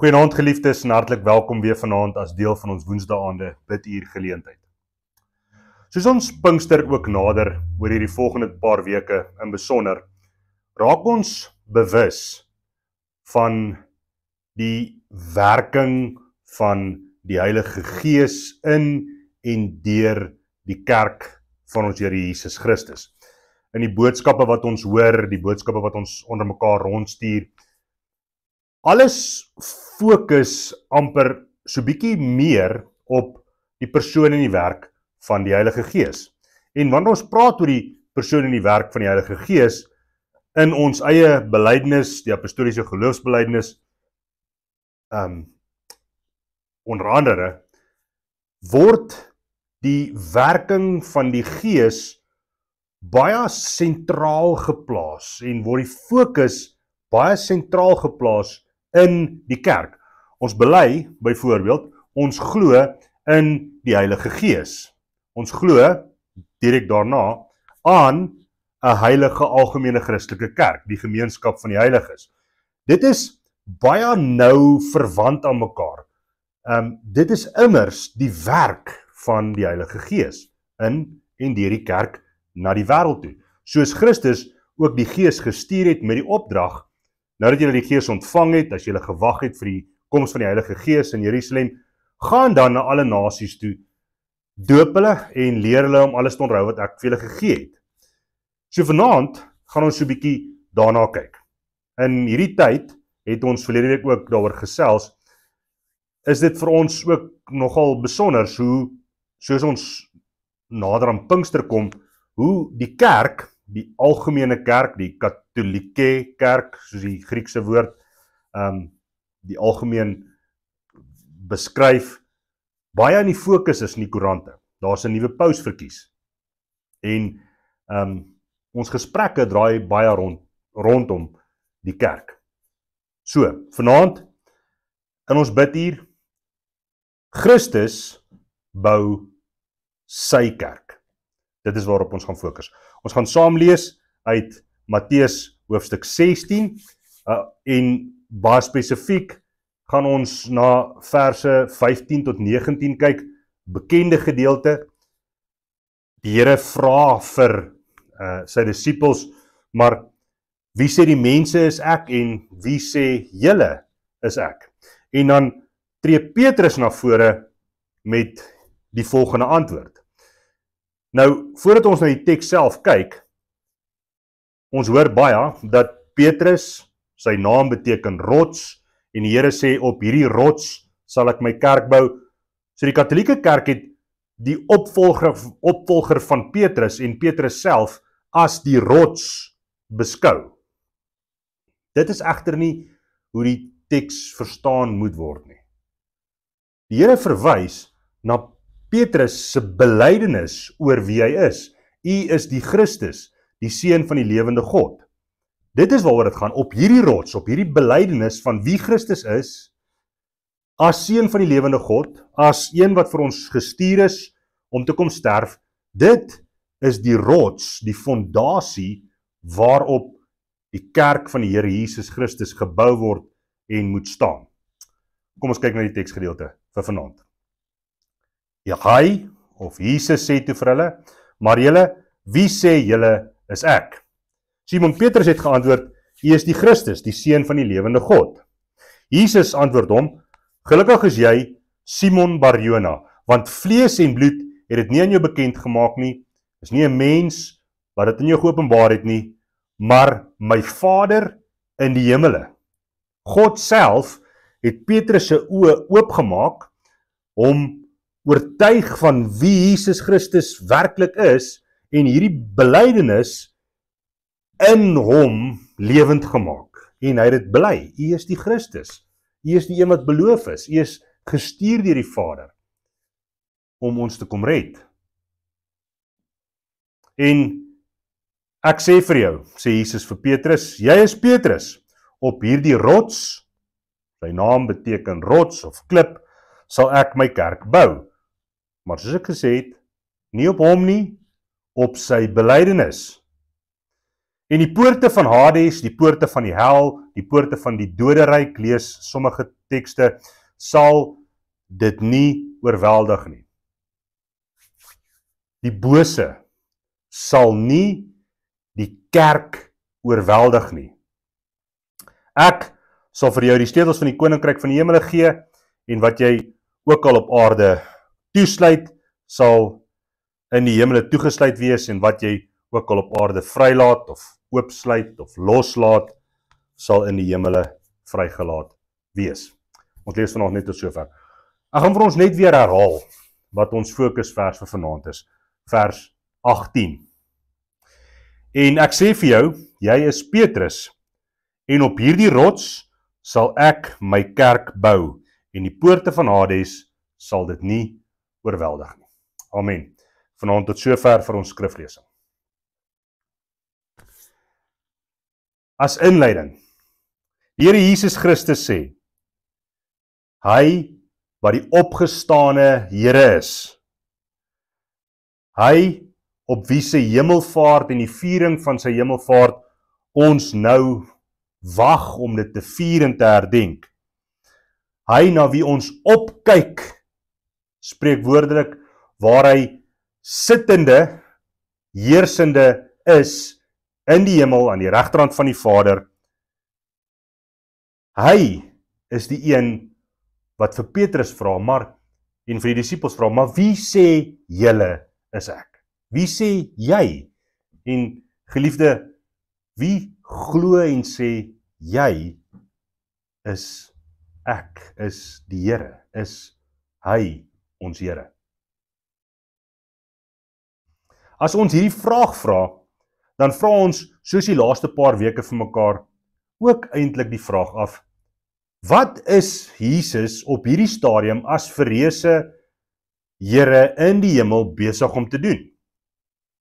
Goeienaand geliefdes en hartlik welkom weer vanaand as deel van ons woensdaande biduur geleentheid. Soos ons Pinkster ook nader oor hierdie volgende paar weke in besonder, raak ons bewus van die werking van die Heilige Gees in en deur die kerk van ons Here Jesus Christus. In die boodskappe wat ons hoor, die boodskappe wat ons onder mekaar rondstuur, alles fokus amper so bietjie meer op die persoon en die werk van die Heilige Gees. En wanneer ons praat oor die persoon en die werk van die Heilige Gees in ons eie belydenis, die apostoliese geloofsbelydenis, onder andere, word die werking van die Gees baie sentraal geplaas en word die fokus baie sentraal geplaas in die kerk. Ons bely, byvoorbeeld, ons glo in die Heilige Gees. Ons glo, direk daarna, aan 'n heilige algemene Christelike kerk, die gemeenskap van die heiliges. Dit is baie nou verwant aan mekaar. Dit is immers die werk van die Heilige Gees in en deur die kerk na die wêreld toe. Soos Christus ook die Gees gestuur het met die opdrag, nadat julle die Gees ontvang het, as julle gewag het vir die koms van die Heilige Gees in Jerusalem, gaan dan na alle nasies toe, doop hulle en leer hulle om alles te onthou wat ek vir julle gegee het. So vanaand gaan ons so 'n bietjie daarna kyk. In hierdie tyd het ons verlede week ook daaroor gesels, is dit vir ons ook nogal besonder, soos ons nader aan Pinkster kom, hoe die kerk, die algemene kerk, die katholieke kerk, soos die Griekse woord, die algemeen beskryf, baie in die fokus is in die koerante. Daar's 'n nuwe paus verkies. En ons gesprekke draai baie rondom die kerk. So, vanaand, in ons biduur, Christus bou sy kerk. Dit is waarop ons gaan fokus. Ons gaan saam lees uit Matteus hoofstuk 16 en baie spesifiek gaan ons na verse 15 tot 19 kyk, bekende gedeelte. Die Here vra vir sy disippels, maar wie sê die mense is ek en wie sê julle is ek? En dan tree Petrus na vore met die volgende antwoord. Nou, voordat ons na die teks self kyk, ons hoor baie dat Petrus, sy naam beteken rots, en die Here sê, op hierdie rots sal ek my kerk bou. So die katholieke kerk het die opvolger van Petrus en Petrus self as die rots beskou. Dit is egter nie hoe die teks verstaan moet word nie. Die Here verwys na Petrus se belydenis oor wie hy is. U is die Christus, die seun van die lewende God. Dit is waaroor dit gaan, op hierdie rots, op hierdie belydenis van wie Christus is, as seun van die lewende God, as een wat vir ons gestuur is om te kom sterf. Dit is die rots, die fondasie waarop die kerk van die Here Jesus Christus gebou word en moet staan. Kom ons kyk na die teksgedeelte vir vanaand. Ja, hy, of Jesus sê toe vir hulle, maar julle, wie sê julle is ek? Simon Petrus het geantwoord, U is die Christus, die seun van die lewende God. Jesus antwoord hom, gelukkig is jy, Simon Bar-Jona, want vlees en bloed het dit nie aan jou bekend gemaak nie, is nie 'n mens wat dit in jou geopenbaar het nie, maar my Vader in die hemele. God self het Petrus se oë oopgemaak, om oortuig van wie Jesus Christus werklik is, en hierdie belydenis in hom lewend gemaak. En hy het dit bely, U is die Christus, U is die een wat beloof is, U is gestuur deur die Vader, om ons te kom red. En ek sê vir jou, sê Jesus vir Petrus, jy is Petrus, op hierdie rots, sy naam beteken rots of klip, sal ek my kerk bou. Maar soos ek gesê het, nie op hom nie, op sy belydenis. En die poorte van Hades, die poorte van die hel, die poorte van die doderyk, lees sommige tekste, sal dit nie oorweldig nie. Die bose sal nie die kerk oorweldig nie. Ek sal vir jou die sleutels van die koninkryk van die hemele gee, en wat jy ook al op aarde toesluit, sal in die hemele toegesluit wees, en wat jy ook al op aarde vrylaat, of oopsluit, of loslaat, sal in die hemele vrygelaat wees. Ons lees vanaand net tot sover. Ek gaan vir ons net weer herhaal, wat ons fokusvers vir vanaand is, vers 18. En ek sê vir jou, jy is Petrus, en op hierdie rots sal ek my kerk bou, en die poorte van Hades sal dit nie oorweldig nie. Amen. Vanaand tot sover vir ons skriflesing. As inleiding, die Here Jesus Christus sê, hy wat die opgestane Here is, hy op wie se hemelvaart en die viering van sy hemelvaart ons nou wag om dit te vier en te herdenk. Hy na wie ons opkyk, spreek woordelik, waar hy sittende, heersende is in die hemel aan die regterhand van die Vader. Hy is die een wat vir Petrus vra, en vir die disippels vra, maar wie sê julle is ek? Wie sê jy? En geliefde, wie glo en sê jy is ek, is die Here, is hy ons Here? As ons hierdie vraag vra, dan vra ons, soos die laaste paar weke vir mekaar, ook eintlik die vraag af, wat is Jesus op hierdie stadium as verreëse Here in die hemel besig om te doen?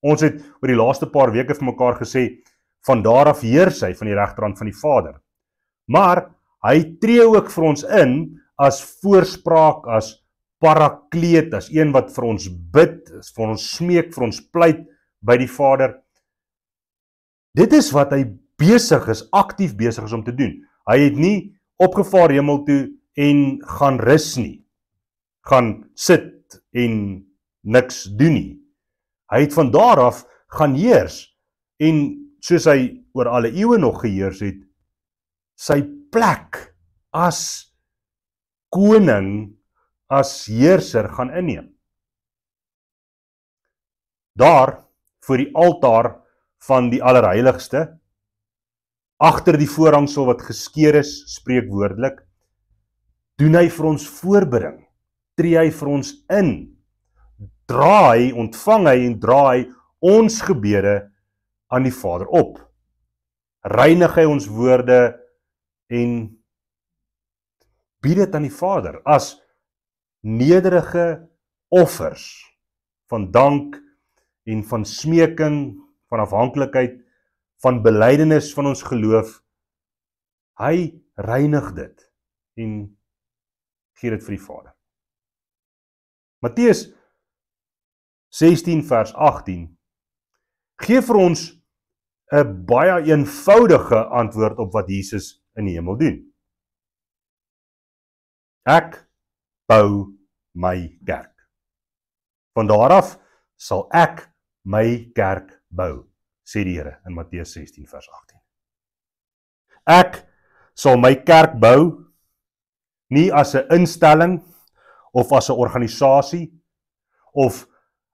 Ons het oor die laaste paar weke vir mekaar gesê, van daar af heers hy van die regterhand van die Vader. Maar hy tree ook vir ons in as voorspraak, as parakleet, as een wat vir ons bid, vir ons smeek, vir ons pleit by die Vader. Dit is wat hy besig is, aktief besig is om te doen. Hy het nie opgevaar hemel toe en gaan rus nie, gaan sit en niks doen nie. Hy het van daar af gaan heers, en soos hy oor alle eeue nog geheers het, sy plek as koning, as heerser gaan inneem. Daar, voor die altaar van die allerheiligste, agter die voorhangsel wat geskeur is, spreek woordelik, doen hy vir ons voorbring, tree hy vir ons in, ontvang hy en dra hy ons gebede aan die Vader op. Reinig hy ons woorde en bied dit aan die Vader as nederige offers van dank en van smeking, van afhanklikheid, van belydenis van ons geloof. Hy reinig dit en gee dit vir die Vader. Matteus 16 vers 18 gee vir ons 'n baie eenvoudige antwoord op wat Jesus in die hemel doen. Ek bou my kerk. Van daar af sal ek my kerk bou, sê die Here in Matteus 16 vers 18. Ek sal my kerk bou, nie as 'n instelling, of as 'n organisasie, of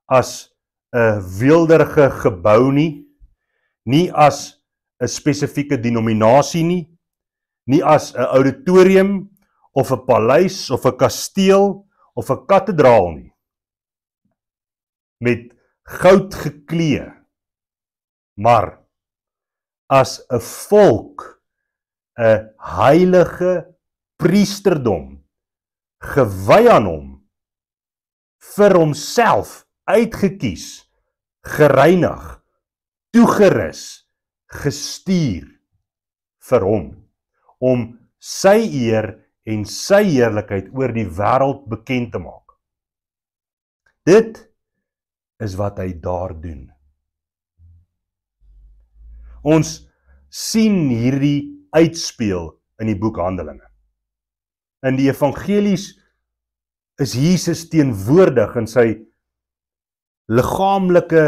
as 'n weelderige gebou nie as 'n spesifieke denominasie nie as 'n auditorium, of 'n paleis, of 'n kasteel, of 'n kathedraal nie, met goud geklee, maar as 'n volk, 'n heilige priesterdom, gewy aan hom, vir homself uitgekies, gereinig, toegerus, gestuur vir hom, om sy eer en sy heerlikheid oor die wêreld bekend te maak. Dit is wat hy daar doen. Ons sien hierdie uitspeel in die boek Handelinge. In die evangelies is Jesus teenwoordig in sy liggaamlike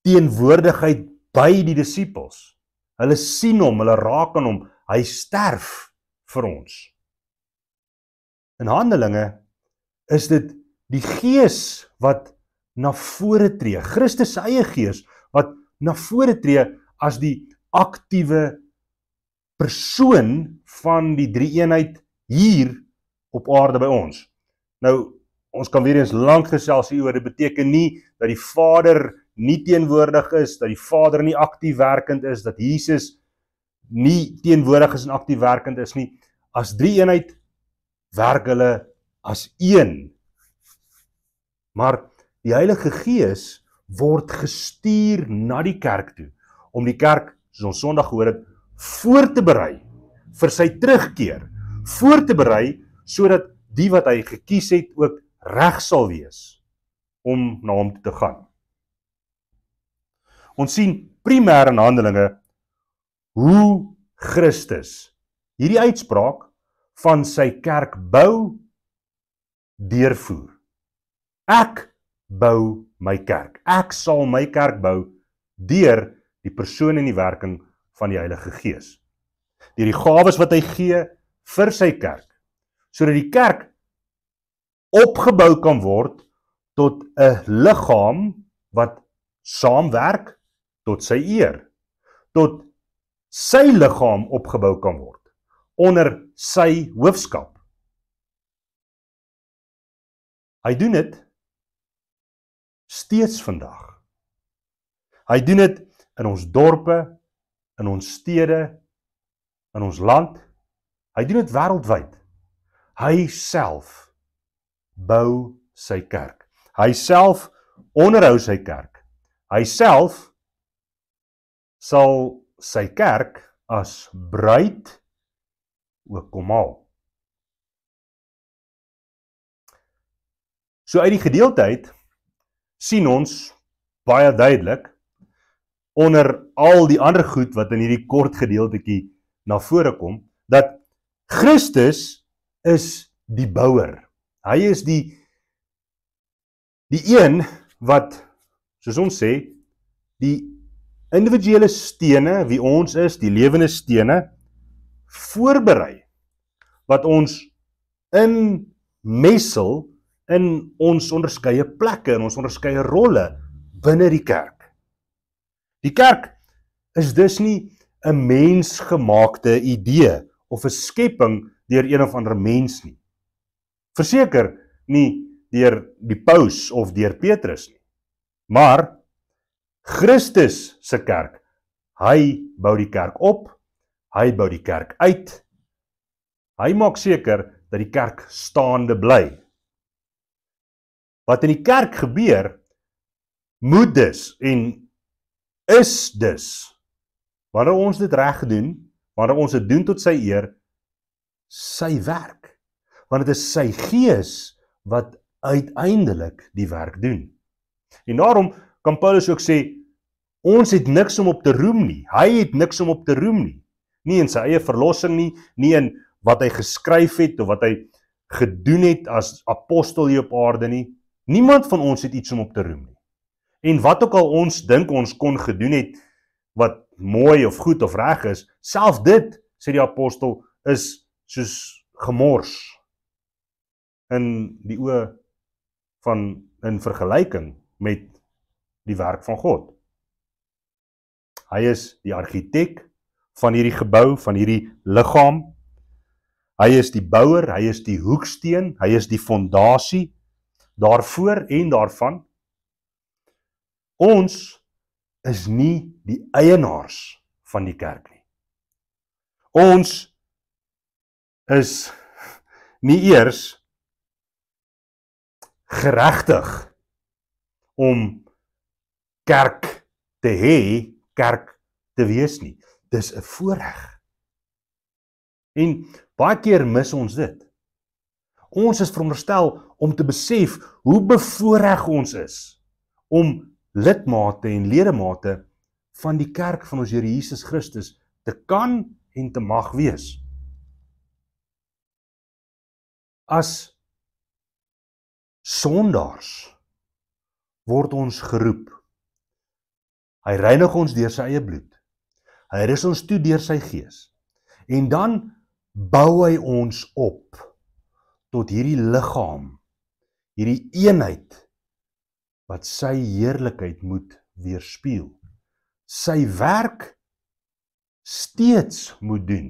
teenwoordigheid by die disippels. Hulle sien hom, hulle raak aan hom, hy sterf vir ons. In Handelinge is dit die Gees wat na vore tree, Christus se eie Gees wat na vore tree as die aktiewe persoon van die drie-eenheid hier op aarde by ons. Nou, ons kan weer eens lank gesels hieroor, dit beteken nie dat die Vader nie teenwoordig is, dat die Vader nie aktief werkend is, dat Jesus nie teenwoordig is en aktief werkend is nie. As drie-eenheid werk hulle as een. Maar die Heilige Gees word gestuur na die kerk toe, om die kerk, soos ons Sondag gehoor het, voor te berei vir sy terugkeer, voor te berei sodat die wat hy gekies het ook reg sal wees om na hom te gaan. Ons sien primêr in Handelinge hoe Christus hierdie uitspraak van sy kerk bou, deurvoer. Ek bou my kerk. Ek sal my kerk bou deur die persoon en die werking van die Heilige Gees. Deur die gawes wat hy gee vir sy kerk, sodat die kerk opgebou kan word tot 'n liggaam wat saamwerk tot sy eer, tot sy liggaam opgebou kan word onder sy hoofskap. Hy doen dit steeds vandag. Hy doen dit in ons dorpe, in ons stede, in ons land. Hy doen dit wêreldwyd. Hy self bou sy kerk. Hy self onderhou sy kerk. Hy self sal sy kerk as bruid ook kom haal. So uit die gedeelte uit sien ons baie duidelik onder al die ander goed wat in hierdie kort gedeeltetjie na vore kom, dat Christus is die bouer. Hy is die een wat, soos ons sê, die individuele stene, wie ons is, die lewende stene, voorberei, wat ons inmessel in ons onderskeie plekke, in ons onderskeie rolle binne die kerk. Die kerk is dus nie 'n mensgemaakte idee of 'n skepping deur een of ander mens nie. Verseker nie deur die paus of deur Petrus nie. Maar Christus se kerk, hy bou die kerk op, hy bou die kerk uit, hy maak seker dat die kerk staande bly. Wat in die kerk gebeur, moet dus en is dus, wanneer ons dit reg doen, wanneer ons dit doen tot sy eer, sy werk. Want dit is sy Gees wat uiteindelik die werk doen. En daarom kan Paulus ook sê, ons het niks om op te roem nie. Hy het niks om op te roem nie. Nie in sy eie verlossing nie, nie in wat hy geskryf het of wat hy gedoen het as apostel hier op aarde nie. Niemand van ons het iets om op te roem nie. En wat ook al ons dink ons kon gedoen het, wat mooi of goed of reg is, self dit, sê die apostel, is soos gemors in die oë van, in vergelyking met die werk van God. Hy is die argitek van hierdie gebou, van hierdie liggaam. Hy is die bouer, hy is die hoeksteen, hy is die fondasie daarvoor en daarvan. Ons is nie die eienaars van die kerk nie. Ons is nie eers geregtig om kerk te hê, kerk te wees nie. Dis 'n voorreg. En baie keer mis ons dit. Ons is veronderstel om te besef hoe bevoorreg ons is om lidmate en ledemate van die kerk van ons Here Jesus Christus te kan en te mag wees. As sondaars word ons geroep. Hy reinig ons deur sy eie bloed. Hy rus ons toe deur sy gees. En dan bou hy ons op tot hierdie liggaam, hierdie eenheid wat sy heerlikheid moet weerspieël. Sy werk steeds moet doen.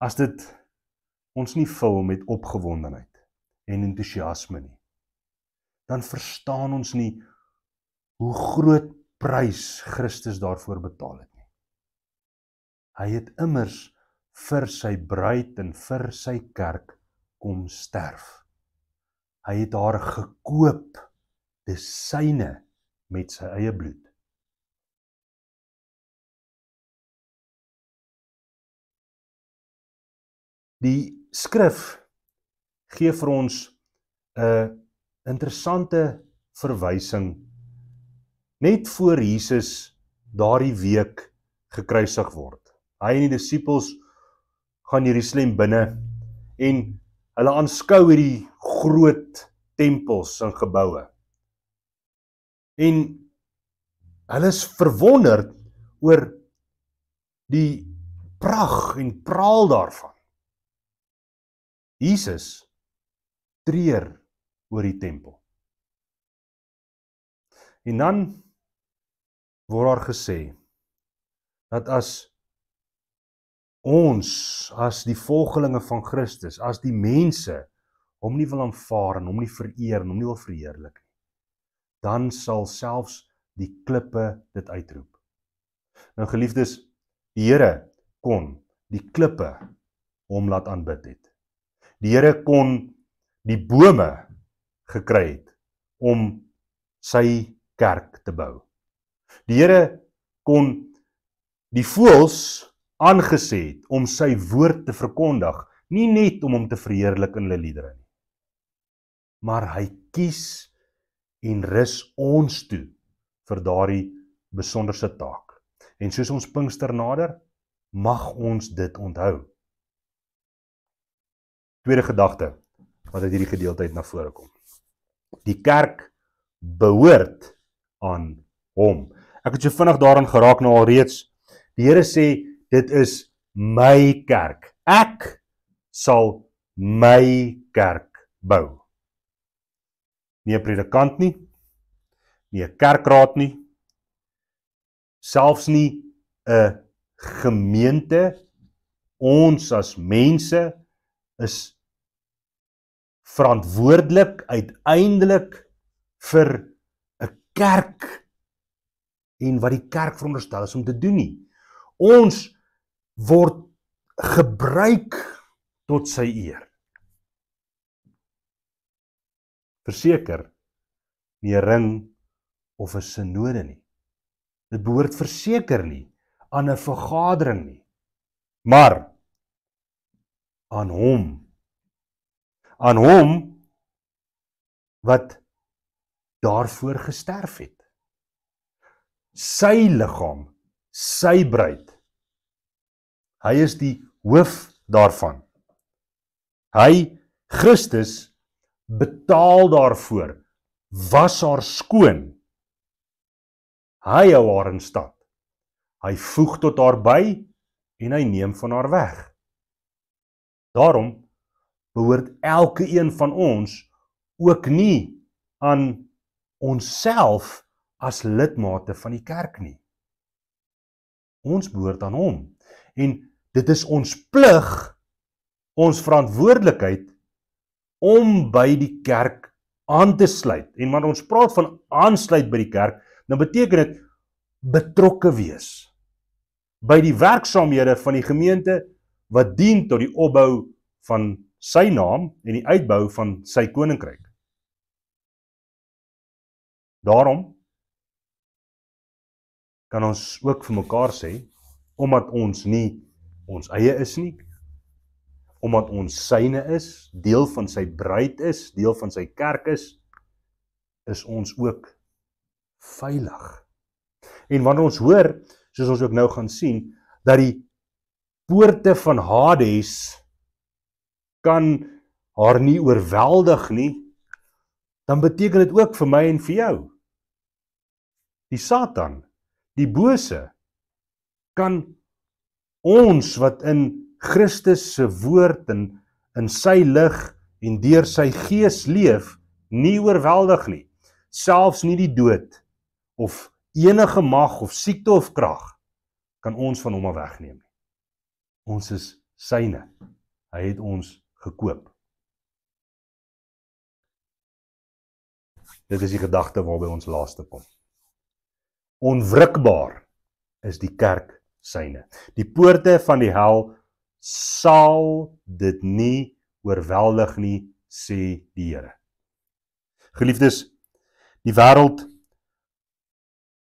As dit ons nie vul met opgewondenheid en entoesiasme nie, dan verstaan ons nie hoe groot prys Christus daarvoor betaal het nie. Hy het immers vir sy bruid en vir sy kerk kom sterf. Hy het haar gekoop, dis syne met sy eie bloed. Die skrif gee vir ons 'n interessante verwysing net voor Jesus daardie week gekruisig word. Hy en die disippels gaan Jerusalem binne en hulle aanskou hierdie groot tempels en geboue. En hulle is verwonderd oor die pragt en praal daarvan. Jesus treur oor die tempel. En dan word daar gesê dat as ons, as die volgelinge van Christus, as die mense hom nie wil aanvaar en hom nie vereer en hom nie wil verheerlik nie, dan sal selfs die klippe dit uitroep. Nou geliefdes, die Here kon die klippe hom laat aanbid het. Die Here kon die bome gekry het om sy kerk te bou. Die Here kon die voëls aangesê het om sy woord te verkondig, nie net om hom te verheerlik in hulle liedere nie. Maar hy kies en rus ons toe vir daardie besonderse taak. En soos ons Pinkster nader, mag ons dit onthou. Tweede gedagte wat uit hierdie gedeelte uit na vore kom. Die kerk behoort aan hom. Ek het so vinnig daaraan geraak nou alreeds. Die Here sê, dit is my kerk. Ek sal my kerk bou. Nie 'n predikant nie, nie 'n kerkraad nie, selfs nie 'n gemeente. Ons as mense is verantwoordelik uiteindelik vir 'n kerk en wat die kerk veronderstel is om te doen nie. Ons word gebruik tot sy eer. Verseker, nie 'n ring of 'n synode nie. Dit behoort verseker nie aan 'n vergadering nie, maar aan hom. Aan hom wat daarvoor gesterf het. Sy liggaam, sy bruid. Hy is die hoof daarvan. Hy, Christus, betaal daarvoor, was haar skoon. Hy hou haar in stand. Hy voeg tot haar by en hy neem van haar weg. Daarom behoort elke een van ons ook nie aan onsself as lidmate van die kerk nie. Ons behoort aan hom. En dit is ons plig, ons verantwoordelikheid om by die kerk aan te sluit. En wanneer ons praat van aansluit by die kerk, dan beteken dit betrokke wees by die werksaamhede van die gemeente wat dien tot die opbou van sy naam en die uitbou van sy koninkryk. Daarom kan ons ook vir mekaar sê, omdat ons nie ons eie is nie, omdat ons syne is, deel van sy bruid is, deel van sy kerk is ons ook veilig. En wanneer ons hoor, soos ons ook nou gaan sien, dat die poorte van Hades kan haar nie oorweldig nie, dan beteken dit ook vir my en vir jou. Die Satan, die bose, kan ons wat in Christus se woord en in sy lig en deur sy gees leef, nie oorweldig nie. Selfs nie die dood of enige mag of siekte of krag kan ons van hom af wegneem nie. Ons is syne. Hy het ons gekoop. Dit is die gedagte waarby ons laaste kom. Onwrikbaar is die kerk syne. Die poorte van die hel sal dit nie oorweldig nie, sê die Here. Geliefdes, die wêreld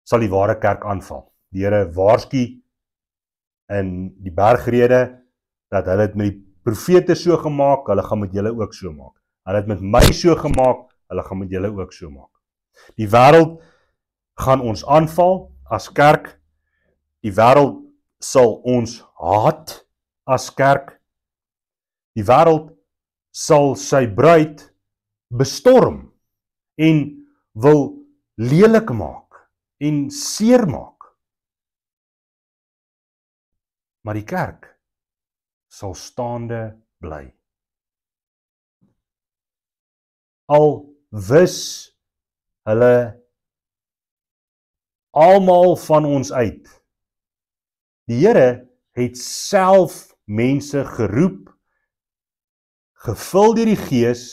sal die ware kerk aanval. Die Here waarsku in die bergrede dat hulle het met die profete so gemaak, hulle gaan met julle ook so maak. Hulle het met my so gemaak, hulle gaan met julle ook so maak. Die wêreld gaan ons aanval as kerk. Die wêreld sal ons haat as kerk. Die wêreld sal sy bruid bestorm en wil lelik maak en seermaak. Maar die kerk sal staande bly. Al wis hulle almal van ons uit. Die Here het self mense geroep, gevul deur die Gees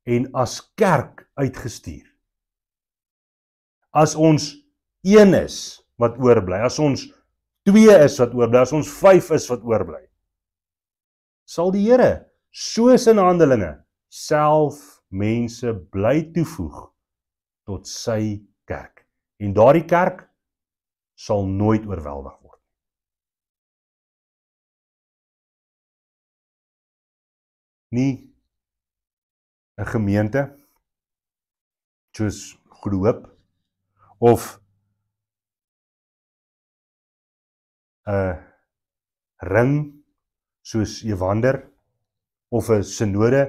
en as kerk uitgestuur. As ons een is wat oorbly, as ons 2 is wat oorbly, as ons 5 is wat oorbly, sal die Here, soos in Handelinge, self mense bly toevoeg tot sy kerk. En daardie kerk sal nooit oorweldig word. Nie 'n gemeente soos Goeie Hoop of 'n ring soos Evander of 'n synode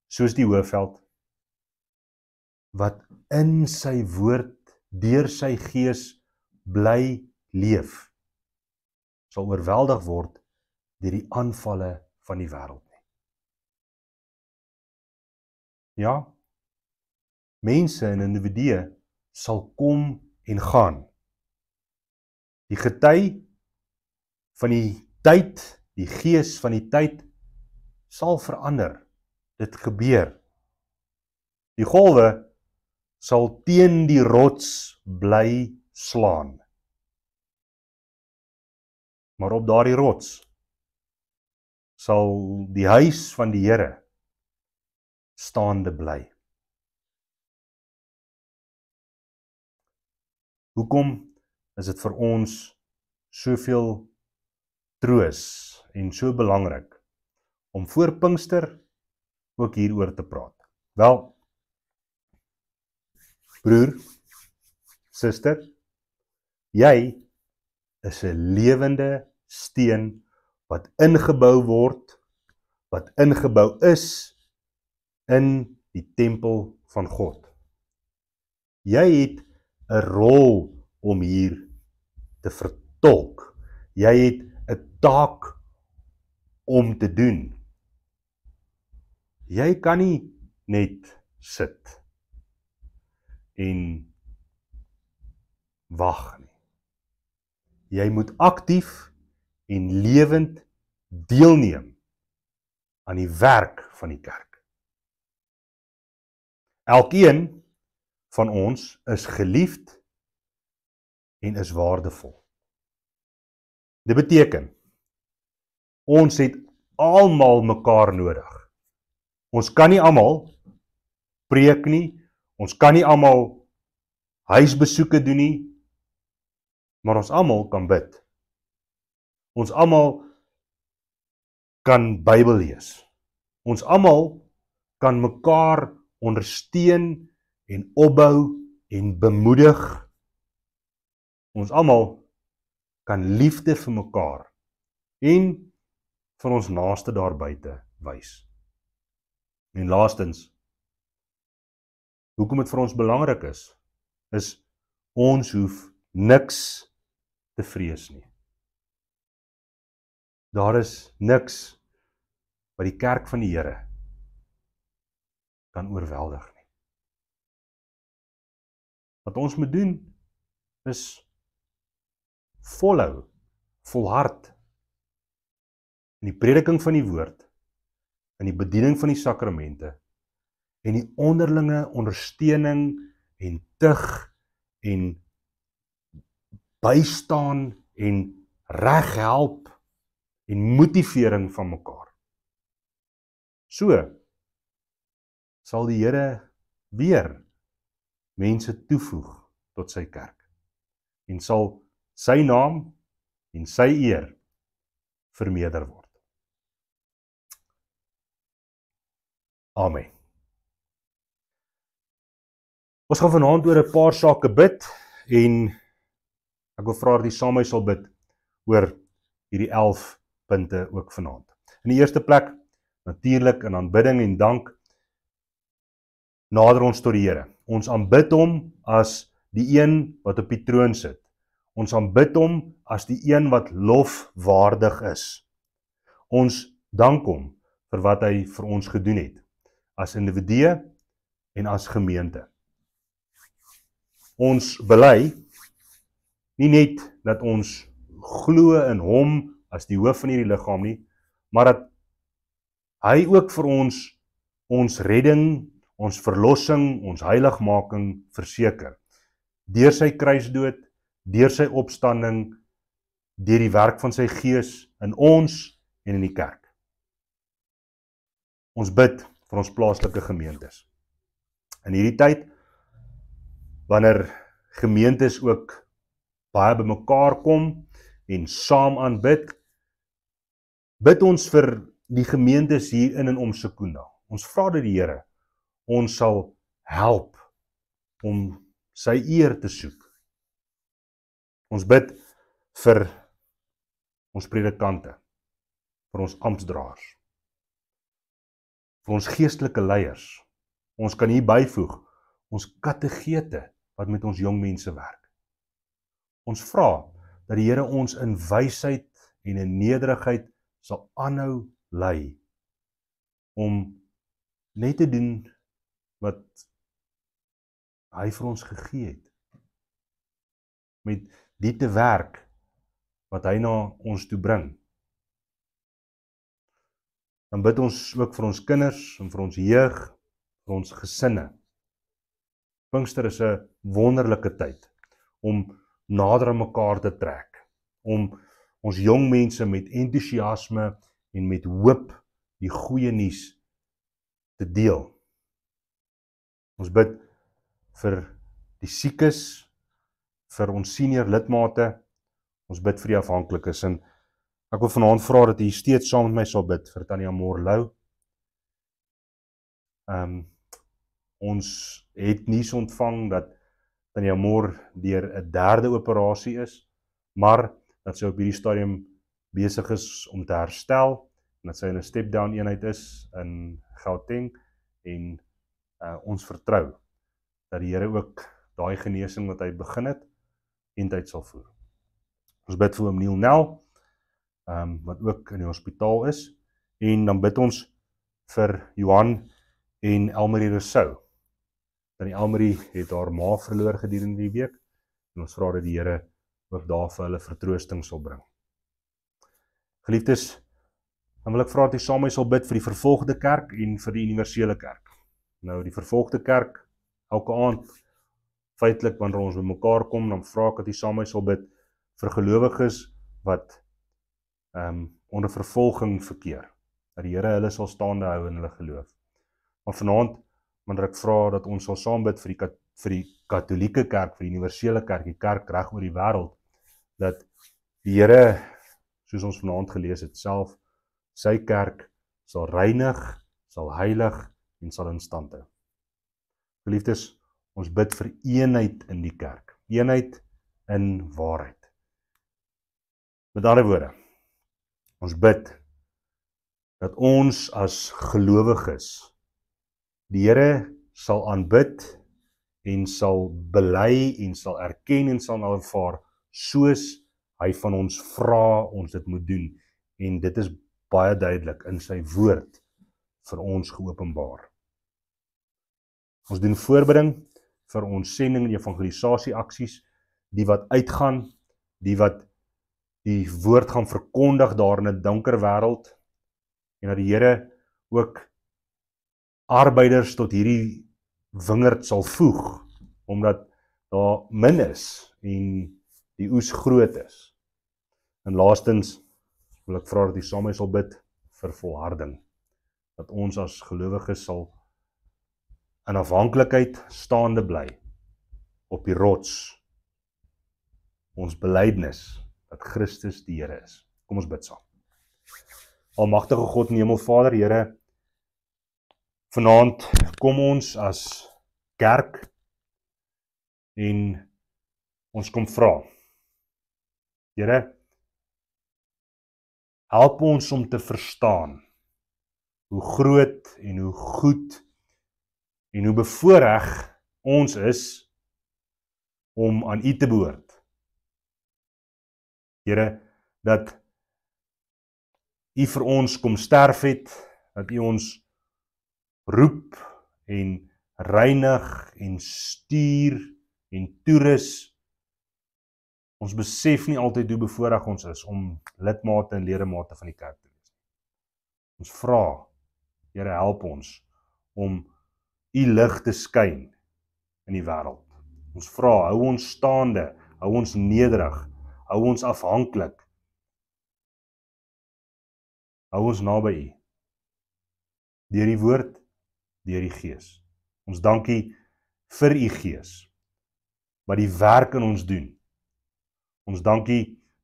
soos die Hoëveld wat in sy woord deur sy gees bly leef, sal oorweldig word deur die aanvalle van die wêreld nie. Ja, mense en individue sal kom en gaan. Die gety van die tyd, die gees van die tyd, sal verander. Dit gebeur. Die golwe sal teen die rots bly slaan. Maar op daardie rots sal die huis van die Here staande bly. Hoekom is dit vir ons soveel troos en so belangrik om voor Pinkster ook hieroor te praat? Wel, broer, suster, jy is 'n lewende steen wat ingebou word, wat ingebou is in die tempel van God. Jy het 'n rol om hier te vertolk. Jy het 'n taak om te doen. Jy kan nie net sit en wag nie. Jy moet aktief en lewend deelneem aan die werk van die kerk. Elkeen van ons is geliefd en is waardevol. Dit beteken, ons het almal mekaar nodig. Ons kan nie almal preek nie, ons kan nie almal huisbesoeke doen nie, maar ons almal kan bid. Ons almal kan Bybel lees. Ons almal kan mekaar ondersteun en opbou en bemoedig. Ons almal kan liefde vir mekaar en vir ons naaste daar buite wys. En laastens, hoekom dit vir ons belangrik is ons hoef niks te vrees nie. Daar is niks wat die kerk van die Here kan oorweldig nie. Wat ons moet doen is volhou, volhard in die prediking van die woord, in die bediening van die sakramente, en die onderlinge ondersteuning en tug en bystaan en reghelp en motivering van mekaar. So sal die Here weer mense toevoeg tot sy kerk en sal sy naam en sy eer vermeerder word. Amen. Ons gaan vanaand oor 'n paar sake bid en ek wil vra dat jy saam met my sal bid oor hierdie 11 punte ook vanaand. In die eerste plek, natuurlik in aanbidding en dank, nader ons tot die Here. Ons aanbid hom as die een wat op die troon sit. Ons aanbid hom as die een wat lofwaardig is. Ons dank hom vir wat hy vir ons gedoen het, as individue en as gemeente. Ons bely nie net dat ons glo in hom as die hoof van hierdie liggaam nie, maar dat hy ook vir ons redding, ons verlossing, ons heiligmaking verseker. Deur sy kruisdood, deur sy opstanding, deur die werk van sy Gees in ons en in die kerk. Ons bid vir ons plaaslike gemeentes. In hierdie tyd, wanneer gemeentes ook baie bymekaar kom en saam aanbid, bid ons vir die gemeentes hier in en om Secunda. Ons vra dat die Here ons sal help om sy eer te soek. Ons bid vir ons predikante, vir ons amptdraers, vir ons geestelike leiers. Ons kan hier byvoeg, ons kategete wat met ons jong mense werk. Ons vra dat die Here ons in wysheid en in nederigheid sal aanhou lei om net te doen wat hy vir ons gegee het. Met die te werk wat hy na ons toe bring. Dan bid ons ook vir ons kinders en vir ons jeug, vir ons gesinne. Pinkster is 'n wonderlike tyd om nader aan mekaar te trek, om ons jong mense met entoesiasme en met hoop die goeie nuus te deel. Ons bid vir die siekes, vir ons senior lidmate, ons bid vir die afhanklikes, en ek wil vanaand vra dat jy steeds saam met my sal bid vir Tannie Amor Lou. Ons het nuus ontvang dat Tannie Amor deur 'n derde operasie is, maar dat sy op hierdie stadium besig is om te herstel, en dat sy in 'n step-down eenheid is in Gauteng, en ons vertrou dat die Here ook daai genesing wat hy begin het, eintyd sal voer. Ons bid vir oom Neil Nel, wat ook in die hospitaal is, en dan bid ons vir Johan en Elmarie Rousseau. Tannie Elmarie het haar ma verloor gedurende die week, en ons vra dat die Here ook daar vir hulle vertroosting sal bring. Geliefdes, dan wil ek vra dat jy saam met my sal bid vir die vervolgde kerk en vir die universele kerk. Nou, die vervolgde kerk, elke aand, feitelik wanneer ons bymekaar kom, dan vra ek dat jy saam met my sal bid vir gelowiges wat onder vervolging verkeer, dat die Here hulle sal staande hou in hulle geloof. Maar vanaand, wanneer ek vra dat ons sal saam bid vir die katholieke kerk, vir die universele kerk, die kerk reg oor die wêreld, dat die Here, soos ons vanaand gelees het, self Sy kerk sal reinig, sal heilig en sal in stand hou. Geliefdes, ons bid vir eenheid in die kerk. Eenheid in waarheid. Met ander woorde, ons bid dat ons as gelowiges die Here sal aanbid en sal bely en sal erken en sal aanvaar soos hy van ons vra ons dit moet doen. En dit is baie duidelik in sy woord vir ons geopenbaar. Ons doen voorbereiding vir ons sending en evangelisasie aksies, die wat uitgaan, die wat die woord gaan verkondig daar in 'n donker wêreld, en dat die Here ook arbeiders tot hierdie wingerd sal voeg, omdat daar min is en die oes groot is. En laastens wil ek vra dat u saam met my sal bid vir volharding, dat ons as gelowiges sal in afhanklikheid staande bly op die rots, ons belydenis dat Christus die Here is. Kom ons bid saam. Almagtige God en Hemelvader, Here, vanaand kom ons as kerk en ons kom vra, Here, help ons om te verstaan hoe groot en hoe goed en hoe bevoorreg ons is om aan U te behoort. Here, dat U vir ons kom sterf het, dat U ons roep en reinig en stuur en toerus. Ons besef nie altyd hoe bevoorreg ons is om lidmate en ledemate van die kerk te wees. Ons vra, Here, help ons om U lig te skyn in die wêreld. Ons vra, hou ons staande, hou ons nederig, hou ons afhanklik. Hou ons naby U. Deur die woord, deur die Gees. Ons dank U vir U Gees, wat die werk in ons doen. Ons dank U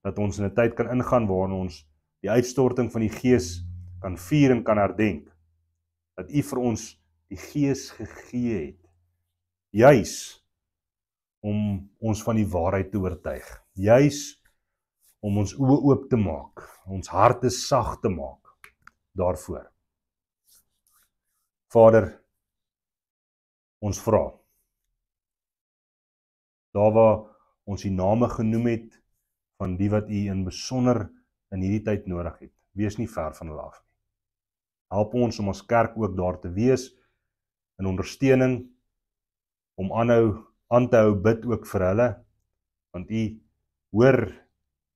dat ons in 'n tyd kan ingaan waarin ons die uitstorting van die Gees kan vier en kan herdenk. Dat U vir ons die Gees gegee het, juis om ons van die waarheid te oortuig, juis om ons oë oop te maak, ons harte sag te maak daarvoor. Vader, ons vra, daar waar ons die name genoem het van die wat U in besonder in hierdie tyd nodig het, wees nie ver van hulle af nie. Help ons om as kerk ook daar te wees in ondersteuning, om aan te hou bid ook vir hulle, want U hoor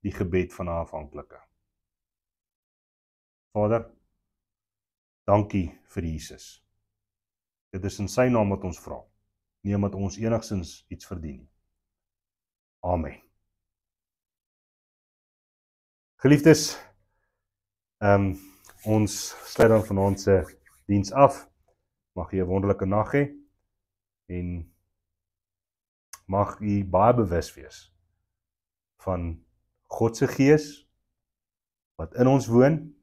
die gebed van 'n afhanklike. Vader, dankie vir Jesus. Dit is in sy naam wat ons vra, nie omdat ons enigstens iets verdien nie. Amen. Geliefdes, ons sluit dan vanaand se diens af. Mag jy 'n wonderlike nag hê en mag u baie bewus wees van God se Gees wat in ons woon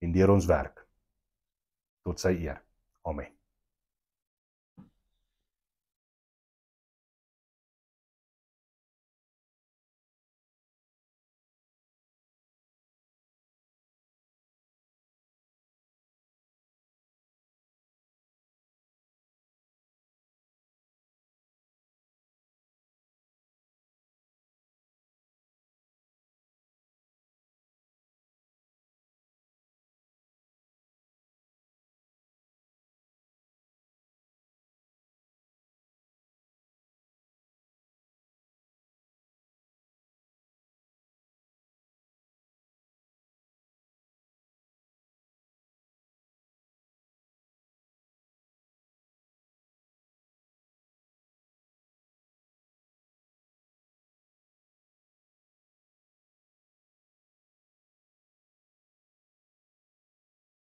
en deur ons werk tot sy eer. Amen.